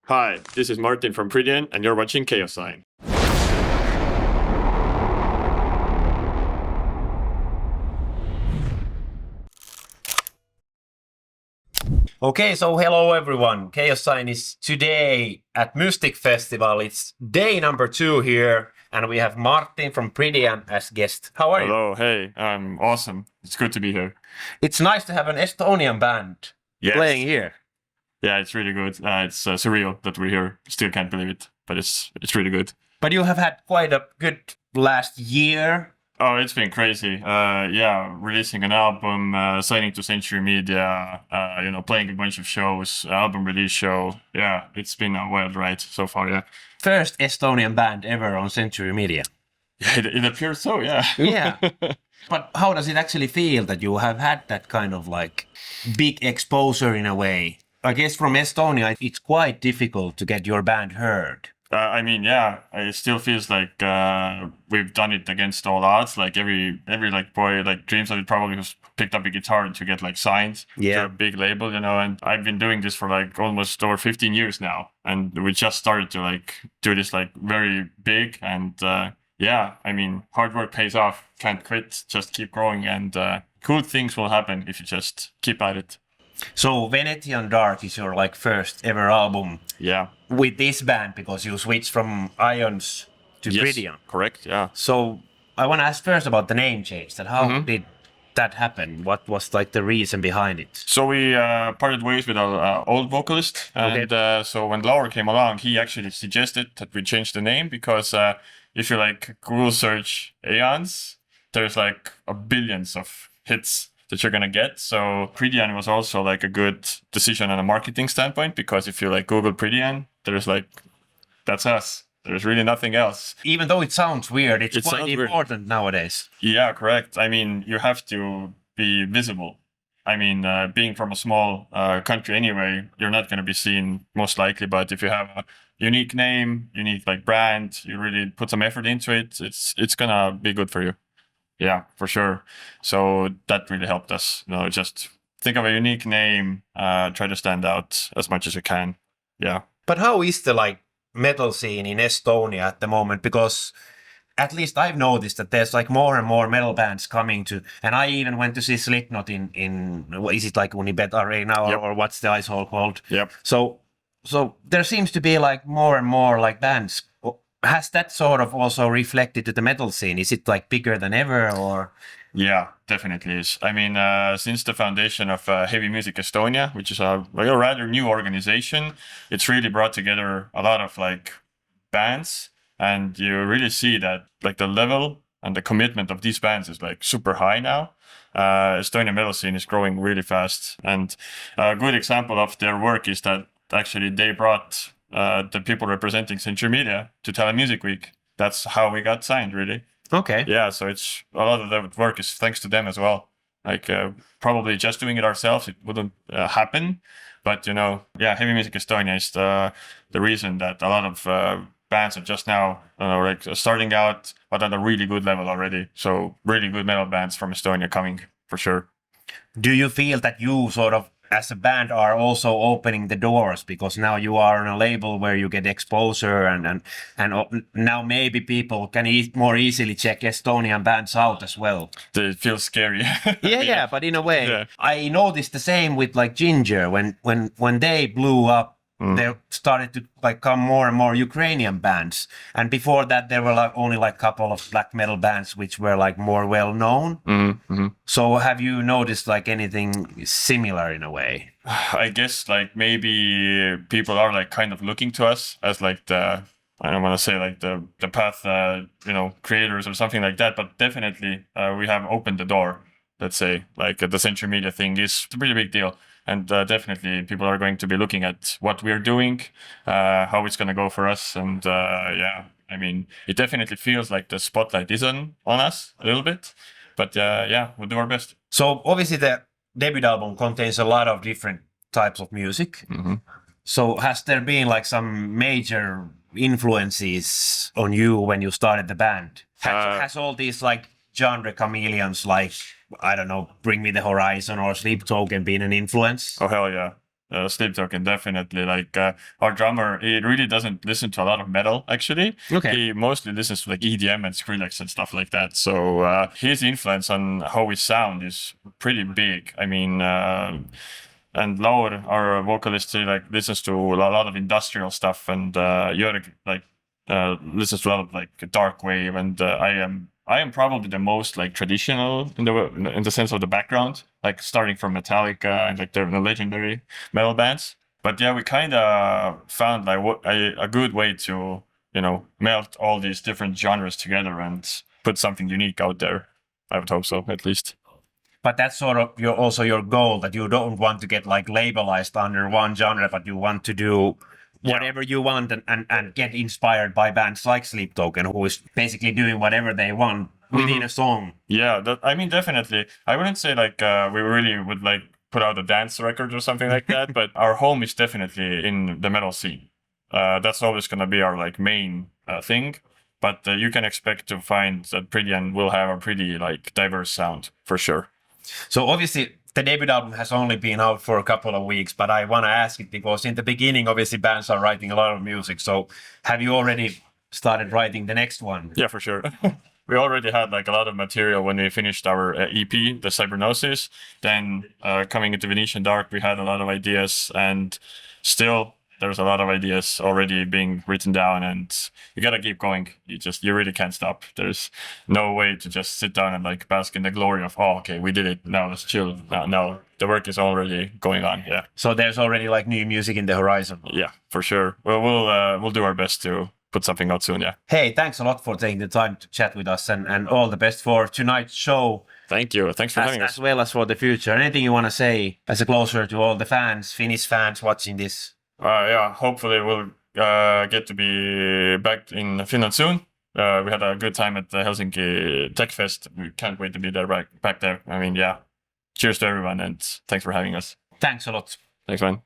Hi, this is Martin from Pridian, and you're watching Chaoszine. Okay, so hello everyone. Chaoszine is today at Mystic Festival. It's day number 2 here, and we have Martin from Pridian as guest. How are you? Hello, hey, I'm awesome. It's good to be here. It's nice to have an Estonian band playing here. Yeah, it's really good. It's surreal that we're here. Still can't believe it, but it's really good. But you have had quite a good last year. Oh, it's been crazy. Yeah, releasing an album, signing to Century Media, playing a bunch of shows, album release show. Yeah, it's been a wild ride so far, yeah. First Estonian band ever on Century Media. Yeah, it appears so, yeah. Yeah. But how does it actually feel that you have had that kind of like big exposure in a way? I guess from Estonia, it's quite difficult to get your band heard. It still feels like we've done it against all odds. Like every boy dreams of it probably who's picked up a guitar to get signed to a big label, And I've been doing this for almost over 15 years now, and we just started to do this very big. And hard work pays off. Can't quit. Just keep growing, and cool things will happen if you just keep at it. So Venetian Dark is your first ever album. Yeah. With this band, because you switched from Ions to Pridian. Correct, yeah. So I want to ask first about the name change. That how did that happen? What was the reason behind it? So we parted ways with our old vocalist, and so when Laura came along, he actually suggested that we change the name because if you Google search Aeons, there's billions of hits that you're gonna get. So Pridian was also a good decision on a marketing standpoint, because if you Google Pridian, there's that's us. There's really nothing else. Even though it sounds weird, it's quite important nowadays. Yeah, correct. You have to be visible. Being from a small country anyway, you're not going to be seen most likely. But if you have a unique name, unique brand, you really put some effort into it, it's going to be good for you. Yeah, for sure. So that really helped us. Just think of a unique name, try to stand out as much as you can. Yeah. But how is the metal scene in Estonia at the moment? Because at least I've noticed that there's more and more metal bands coming to, and I even went to see Slipknot in what is it, Unibet Arena or what's the ice hall called? Yep. So there seems to be more and more bands. Has that sort of also reflected to the metal scene? Is it bigger than ever, or? Yeah, definitely is. Since the foundation of Heavy Music Estonia, which is a rather new organization, it's really brought together a lot of bands, and you really see that the level and the commitment of these bands is super high now. Estonian metal scene is growing really fast, and a good example of their work is that actually they brought the people representing Century Media to Tallinn Music Week. That's how we got signed, really. Okay. Yeah, so it's a lot of the work is thanks to them as well. Probably just doing it ourselves, it wouldn't happen. But Heavy Music Estonia is the reason that a lot of bands are just now starting out, but at a really good level already. So really good metal bands from Estonia coming for sure. Do you feel that you sort of, as a band, are also opening the doors, because now you are on a label where you get exposure, and now maybe people can more easily check Estonian bands out as well? It feels scary. yeah, but in a way, I noticed the same with Ginger when they blew up. There started to come more and more Ukrainian bands, and before that there were only a couple of black metal bands which were more well known. Mm-hmm. So have you noticed anything similar in a way? I guess maybe people are kind of looking to us as the, I don't want to say the path creators or something like that, but definitely we have opened the door. Let's say the Century Media thing is a pretty big deal. And definitely people are going to be looking at what we're doing, how it's going to go for us. And it definitely feels like the spotlight is on us a little bit. But we'll do our best. So obviously the debut album contains a lot of different types of music. Mm-hmm. So has there been some major influences on you when you started the band? Has all these genre chameleons I don't know, Bring Me the Horizon or Sleep Token been an influence? Oh, hell yeah. Sleep Token, definitely. Like our drummer, he really doesn't listen to a lot of metal. Actually, Okay. He mostly listens to like EDM and Skrillex and stuff like that. So his influence on how we sound is pretty big. I mean, and Laur, our vocalist, he like listens to a lot of industrial stuff, and Jörg like listens to a lot of like dark wave, and I am probably the most like traditional in the sense of the background, like starting from Metallica and like the legendary metal bands. But yeah, we kind of found like a good way to melt all these different genres together and put something unique out there. I would hope so, at least. But that's sort of also your goal, that you don't want to get like labelized under one genre, but you want to do whatever you want and get inspired by bands like Sleep Token, who is basically doing whatever they want within a song. Yeah, I mean, definitely. I wouldn't say like we really would like put out a dance record or something like that, but our home is definitely in the metal scene. That's always going to be our like main thing. But you can expect to find that Pridian will have a pretty like diverse sound for sure. So obviously the debut album has only been out for a couple of weeks, but I want to ask it because in the beginning, obviously bands are writing a lot of music. So have you already started writing the next one? Yeah, for sure. We already had like a lot of material when we finished our EP, the Cybernosis. Then coming into Venetian Dark, we had a lot of ideas, and still there's a lot of ideas already being written down, and you gotta keep going. You really can't stop. There's no way to just sit down and like bask in the glory of, oh, okay, we did it. Now let's chill. No, the work is already going on. Yeah. So there's already like new music in the horizon. Yeah, for sure. Well, we'll do our best to put something out soon. Yeah. Hey, thanks a lot for taking the time to chat with us, and all the best for tonight's show. Thank you. Thanks for having us. As well as for the future. Anything you want to say as a closer to all the fans, Finnish fans watching this? Yeah, hopefully we'll get to be back in Finland soon. We had a good time at the Helsinki Tech Fest. We can't wait to be there back there. I mean, yeah. Cheers to everyone, and thanks for having us. Thanks a lot. Thanks, man.